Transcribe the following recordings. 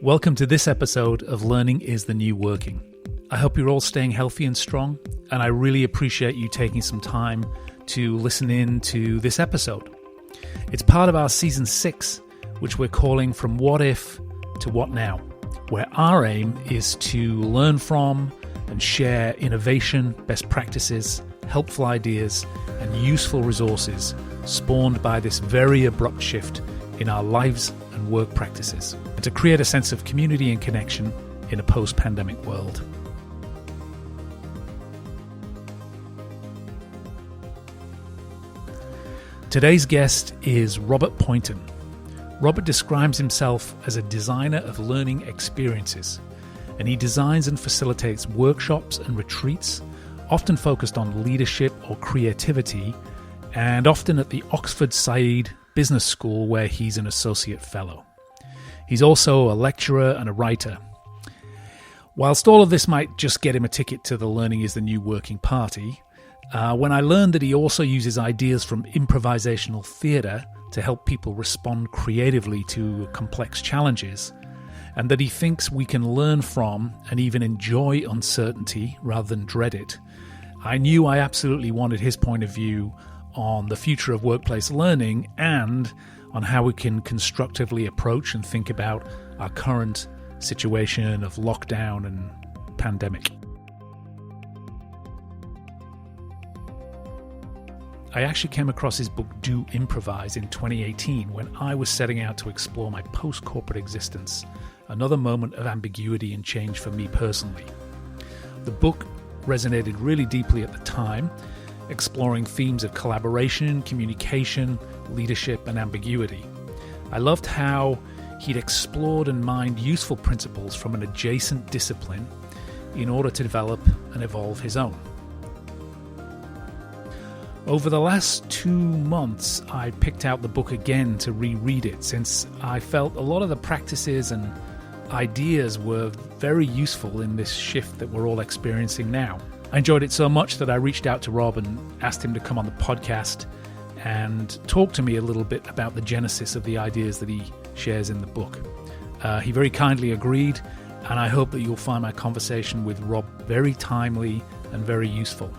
Welcome to this episode of Learning is the New Working. I hope you're all staying healthy and strong, and I really appreciate you taking some time to listen in to this episode. It's part of our Season 6, which we're calling From What If to What Now, where our aim is to learn from and share innovation, best practices, helpful ideas, and useful resources spawned by this very abrupt shift in our lives and work practices, and to create a sense of community and connection in a post-pandemic world. Today's guest is Robert Poynton. Robert describes himself as a designer of learning experiences, and he designs and facilitates workshops and retreats, often focused on leadership or creativity, and often at the Oxford Saïd Business School, where he's an associate fellow. He's also a lecturer and a writer. Whilst all of this might just get him a ticket to the Learning is the New Working party, when I learned that he also uses ideas from improvisational theatre to help people respond creatively to complex challenges, and that he thinks we can learn from and even enjoy uncertainty rather than dread it, I knew I absolutely wanted his point of view on the future of workplace learning and on how we can constructively approach and think about our current situation of lockdown and pandemic. I actually came across his book Do Improvise in 2018 when I was setting out to explore my post-corporate existence, another moment of ambiguity and change for me personally. The book resonated really deeply at the time, exploring themes of collaboration, communication, leadership, and ambiguity. I loved how he'd explored and mined useful principles from an adjacent discipline in order to develop and evolve his own. Over the last 2 months, I picked out the book again to reread it, since I felt a lot of the practices and ideas were very useful in this shift that we're all experiencing now. I enjoyed it so much that I reached out to Rob and asked him to come on the podcast and talk to me a little bit about the genesis of the ideas that he shares in the book. He very kindly agreed, and I hope that you'll find my conversation with Rob very timely and very useful.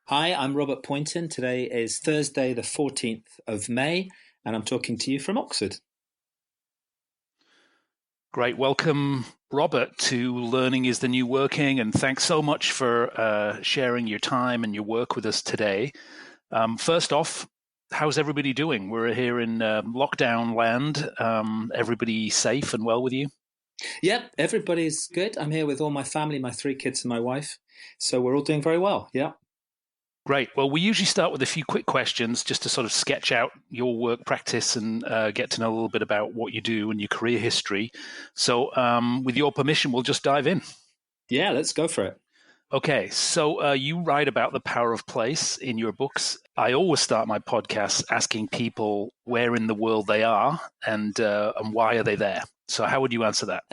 Hi, I'm Robert Poynton. Today is Thursday, the 14th of May, and I'm talking to you from Oxford. Great. Welcome, Robert, to Learning is the New Working, and thanks so much for sharing your time and your work with us today. First off, how's everybody doing? We're here in lockdown land. Everybody safe and well with you? Yep, everybody's good. I'm here with all my family, my 3 kids and my wife, so we're all doing very well, yeah. Great. Well, we usually start with a few quick questions just to sort of sketch out your work practice and get to know a little bit about what you do and your career history. So with your permission, we'll just dive in. Yeah, let's go for it. Okay, so you write about the power of place in your books. I always start my podcast asking people where in the world they are and why are they there. So how would you answer that?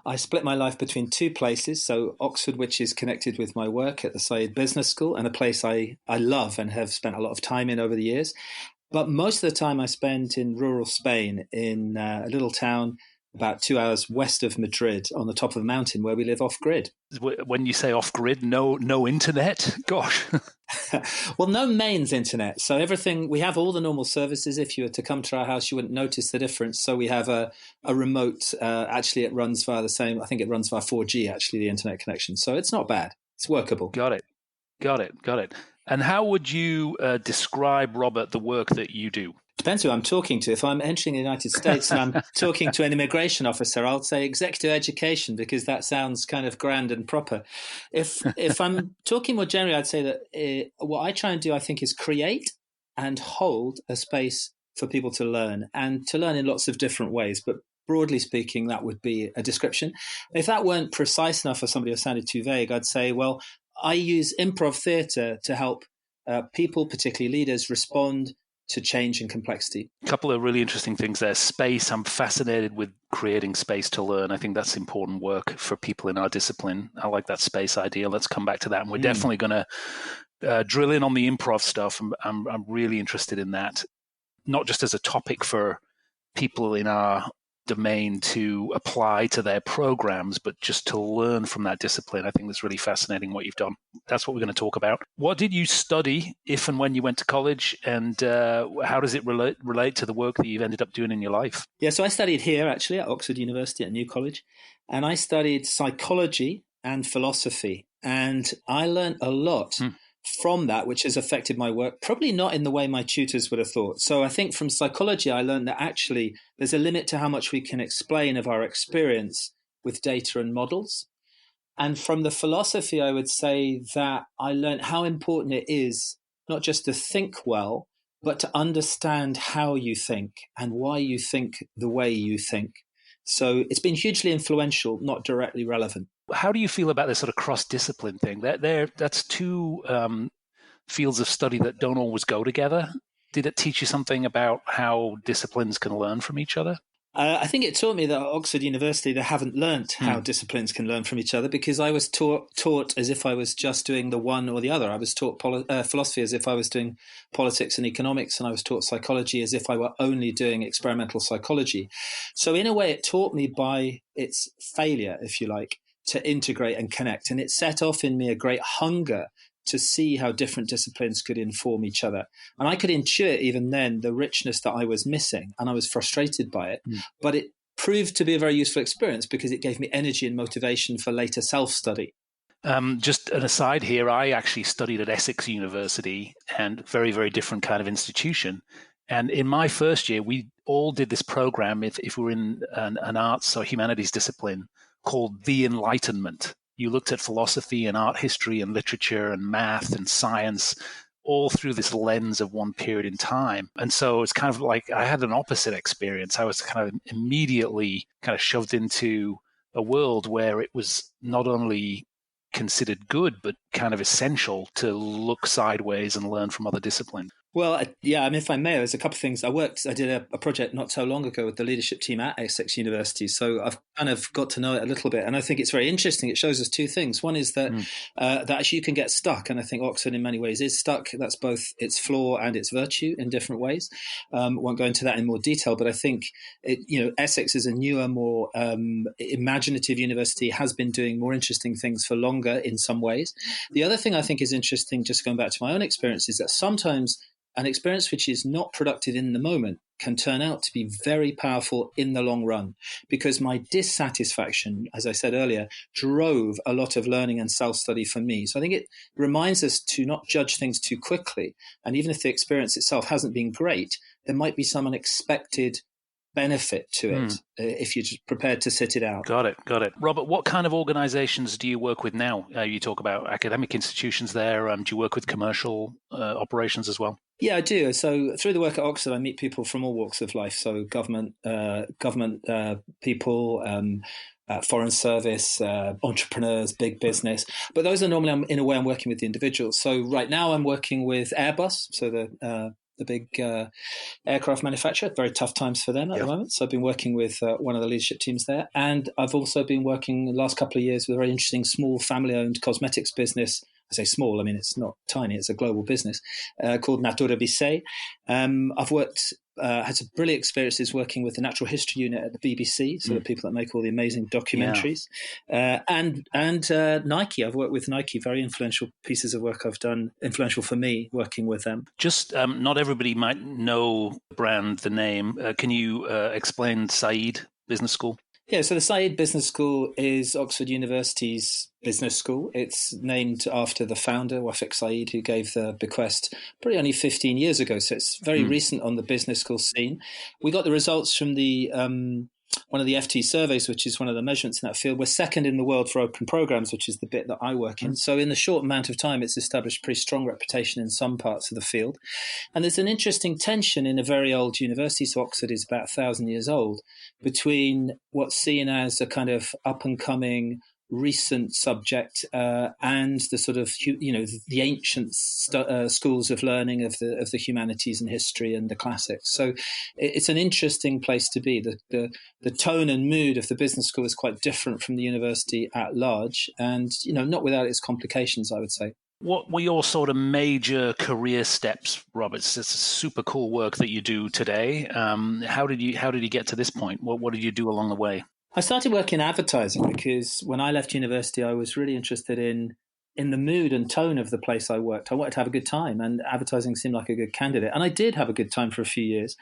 I split my life between 2 places. So Oxford, which is connected with my work at the Saïd Business School, and a place I love and have spent a lot of time in over the years. But most of the time I spent in rural Spain, in a little town about 2 hours west of Madrid, on the top of a mountain where we live off-grid. When you say off-grid, no internet? Gosh. Well, no mains internet. So everything, we have all the normal services. If you were to come to our house, you wouldn't notice the difference. So we have a remote, actually it runs via the same, I think it runs via 4G, actually, the internet connection. So it's not bad. It's workable. Got it. And how would you describe, Robert, the work that you do? Depends who I'm talking to. If I'm entering the United States and I'm talking to an immigration officer, I'll say executive education, because that sounds kind of grand and proper. If I'm talking more generally, I'd say that what I try and do, I think, is create and hold a space for people to learn, and to learn in lots of different ways. But broadly speaking, that would be a description. If that weren't precise enough for somebody, or sounded too vague, I'd say, well, I use improv theatre to help people, particularly leaders, respond to change and complexity. A couple of really interesting things there. Space. I'm fascinated with creating space to learn. I think that's important work for people in our discipline. I like that space idea. Let's come back to that. And we're definitely going to drill in on the improv stuff. I'm really interested in that, not just as a topic for people in our domain to apply to their programs, but just to learn from that discipline. I think that's really fascinating what you've done. That's what we're going to talk about. What did you study if and when you went to college, and how does it relate to the work that you've ended up doing in your life? Yeah, so I studied here actually at Oxford University at New College, and I studied psychology and philosophy, and I learned a lot from that, which has affected my work, probably not in the way my tutors would have thought. So I think from psychology, I learned that actually there's a limit to how much we can explain of our experience with data and models. And from the philosophy, I would say that I learned how important it is not just to think well, but to understand how you think and why you think the way you think. So it's been hugely influential, not directly relevant. How do you feel about this sort of cross-discipline thing? That's two fields of study that don't always go together. Did it teach you something about how disciplines can learn from each other? I think it taught me that at Oxford University they haven't learnt how disciplines can learn from each other, because I was taught as if I was just doing the one or the other. I was taught philosophy as if I was doing politics and economics, and I was taught psychology as if I were only doing experimental psychology. So in a way it taught me by its failure, if you like, to integrate and connect. And it set off in me a great hunger to see how different disciplines could inform each other. And I could intuit even then the richness that I was missing, and I was frustrated by it. But it proved to be a very useful experience because it gave me energy and motivation for later self-study. Just an aside here, I actually studied at Essex University, and very, very different kind of institution. And in my first year, we all did this program, if we were in an arts or humanities discipline, called The Enlightenment. You looked at philosophy and art history and literature and math and science all through this lens of one period in time. And so it's kind of like I had an opposite experience. I was kind of immediately kind of shoved into a world where it was not only considered good, but kind of essential to look sideways and learn from other disciplines. Well, yeah, I mean, if I may, there's a couple of things. I did a project not so long ago with the leadership team at Essex University. So I've kind of got to know it a little bit. And I think it's very interesting. It shows us two things. One is that that actually you can get stuck. And I think Oxford in many ways is stuck. That's both its flaw and its virtue in different ways. Won't go into that in more detail. But I think, Essex is a newer, more imaginative university, has been doing more interesting things for longer in some ways. The other thing I think is interesting, just going back to my own experience, is that sometimes an experience which is not productive in the moment can turn out to be very powerful in the long run, because my dissatisfaction, as I said earlier, drove a lot of learning and self-study for me. So I think it reminds us to not judge things too quickly. And even if the experience itself hasn't been great, there might be some unexpected benefit to it if you're just prepared to sit it out. Got it. Robert, what kind of organizations do you work with now? You talk about academic institutions there. Do you work with commercial operations as well? Yeah, I do. So through the work at Oxford, I meet people from all walks of life. So government people, foreign service, entrepreneurs, big business. But those are normally, in a way, I'm working with the individuals. So right now I'm working with Airbus, so the big aircraft manufacturer. Very tough times for them at the moment. So I've been working with one of the leadership teams there. And I've also been working the last couple of years with a very interesting small family-owned cosmetics business. I say small, I mean, it's not tiny, it's a global business called Natura Bissé. I've had some brilliant experiences working with the Natural History Unit at the BBC, so the people that make all the amazing documentaries. And Nike, I've worked with Nike, very influential pieces of work I've done, influential for me working with them. Just not everybody might know the brand, the name. Can you explain Saïd Business School? Yeah, so the Saïd Business School is Oxford University's business school. It's named after the founder, Wafik Saïd, who gave the bequest probably only 15 years ago. So it's very recent on the business school scene. We got the results from the one of the FT surveys, which is one of the measurements in that field. We're second in the world for open programs, which is the bit that I work in. So in the short amount of time, it's established a pretty strong reputation in some parts of the field. And there's an interesting tension in a very old university, so Oxford is about 1,000 years old, between what's seen as a kind of up-and-coming recent subject and the sort of the ancient schools of learning of the humanities and history and the classics. So it's an interesting place to be. The tone and mood of the business school is quite different from the university at large, and not without its complications, I would say. What were your sort of major career steps, Robert? It's super cool work that you do today. How did you get to this point? What did you do along the way? I started working in advertising because when I left university, I was really interested in the mood and tone of the place I worked. I wanted to have a good time, and advertising seemed like a good candidate. And I did have a good time for a few years.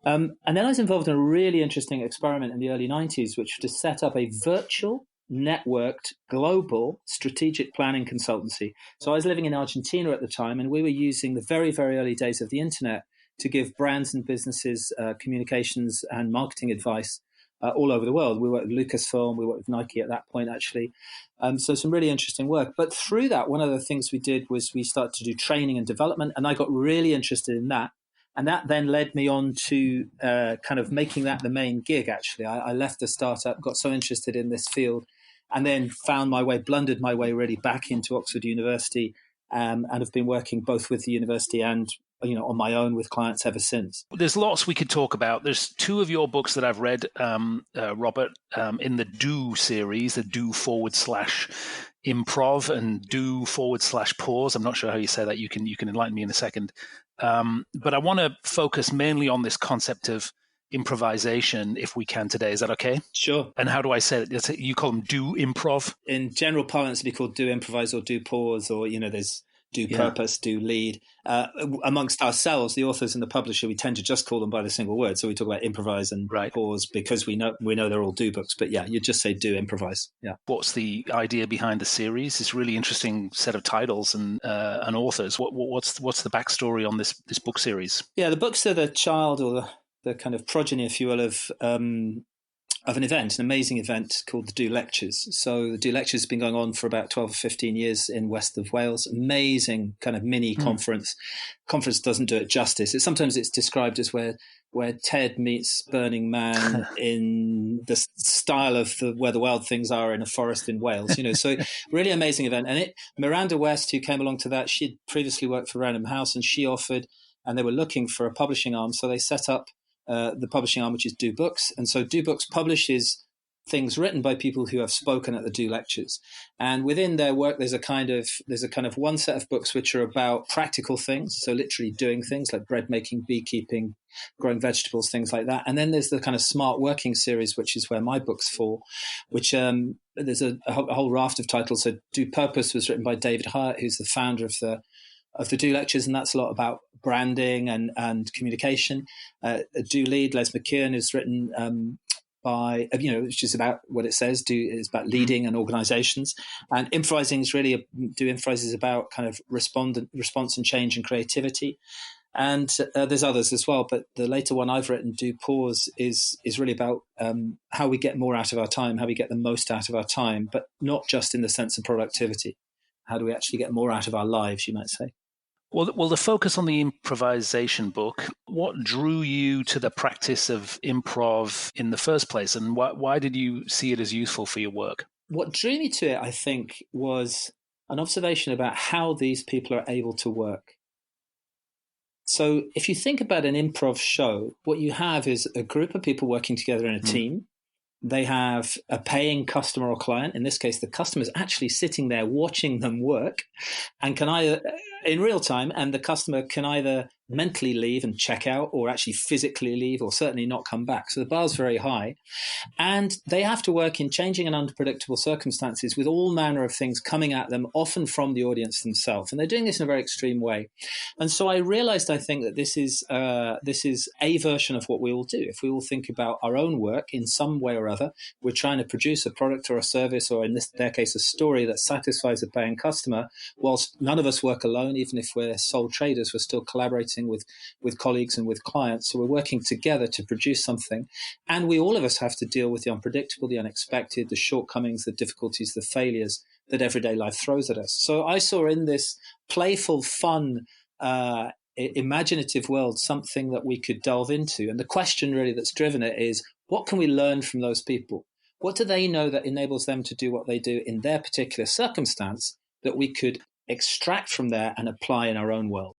And then I was involved in a really interesting experiment in the early 90s, which was to set up a virtual, networked, global strategic planning consultancy. So I was living in Argentina at the time, and we were using the very, very early days of the internet to give brands and businesses communications and marketing advice all over the world. We worked with Lucasfilm, we worked with Nike at that point, actually. So some really interesting work. But through that, one of the things we did was we started to do training and development, and I got really interested in that. And that then led me on to kind of making that the main gig, actually. I left the startup, got so interested in this field, and then blundered my way really back into Oxford University, and have been working both with the university and on my own with clients ever since. There's lots we could talk about. There's two of your books that I've read, Robert, in the Do series, the Do /improv and Do /pause. I'm not sure how you say that. You can enlighten me in a second. But I want to focus mainly on this concept of improvisation, if we can today. Is that okay? Sure. And how do I say it? You call them Do Improv? In general parlance, it'd be called Do Improvise or Do Pause, or, there's Do Purpose, Do Lead. Amongst ourselves, the authors and the publisher, we tend to just call them by the single word. So we talk about improvise and pause because we know they're all do books. But yeah, you just say Do Improvise. Yeah. What's the idea behind the series? It's a really interesting set of titles and authors. What's the backstory on this book series? Yeah, the books are the child or the kind of progeny, if you will, of an event, an amazing event called the Do Lectures. So the Do Lectures has been going on for about 12 or 15 years in west of Wales. Amazing kind of mini conference. Conference doesn't do it justice. Sometimes it's described as where Ted meets Burning Man in the style of where the wild things are in a forest in Wales. So really amazing event. And Miranda West, who came along to that, she'd previously worked for Random House, and she offered, and they were looking for a publishing arm. So they set up the publishing arm, which is Do Books. And so Do Books publishes things written by people who have spoken at the Do Lectures. And within their work, there's a kind of one set of books which are about practical things, so literally doing things like bread making, beekeeping, growing vegetables, things like that. And then there's the kind of smart working series, which is where my books fall, which there's a whole raft of titles. So Do Purpose was written by David Hyatt, who's the founder of the Do Lectures, and that's a lot about branding and communication. Do Lead, Les McKeown, is written by, which is about what it says. It's about leading and organizations. And improvising is really, Do Improvise is about kind of response and change and creativity. And there's others as well, but the later one I've written, Do Pause, is really about how we get more out of our time, how we get the most out of our time, but not just in the sense of productivity. How do we actually get more out of our lives, you might say? Well, the focus on the improvisation book, what drew you to the practice of improv in the first place, and why did you see it as useful for your work? What drew me to it, I think, was an observation about how these people are able to work. So if you think about an improv show, what you have is a group of people working together in a team. They have a paying customer or client. In this case, the customer is actually sitting there watching them work and can either in real time, and the customer can either mentally leave and check out or actually physically leave or certainly not come back. So the bar's very high. And they have to work in changing and unpredictable circumstances with all manner of things coming at them, often from the audience themselves. And they're doing this in a very extreme way. And so I realized, I think, that this is a version of what we all do. If we all think about our own work in some way or other, we're trying to produce a product or a service, or in their case, a story that satisfies a paying customer, whilst none of us work alone. Even if we're sole traders, we're still collaborating with colleagues and with clients. So we're working together to produce something. And all of us have to deal with the unpredictable, the unexpected, the shortcomings, the difficulties, the failures that everyday life throws at us. So I saw in this playful, fun, imaginative world something that we could delve into. And the question really that's driven it is, what can we learn from those people? What do they know that enables them to do what they do in their particular circumstance that we could extract from there and apply in our own world?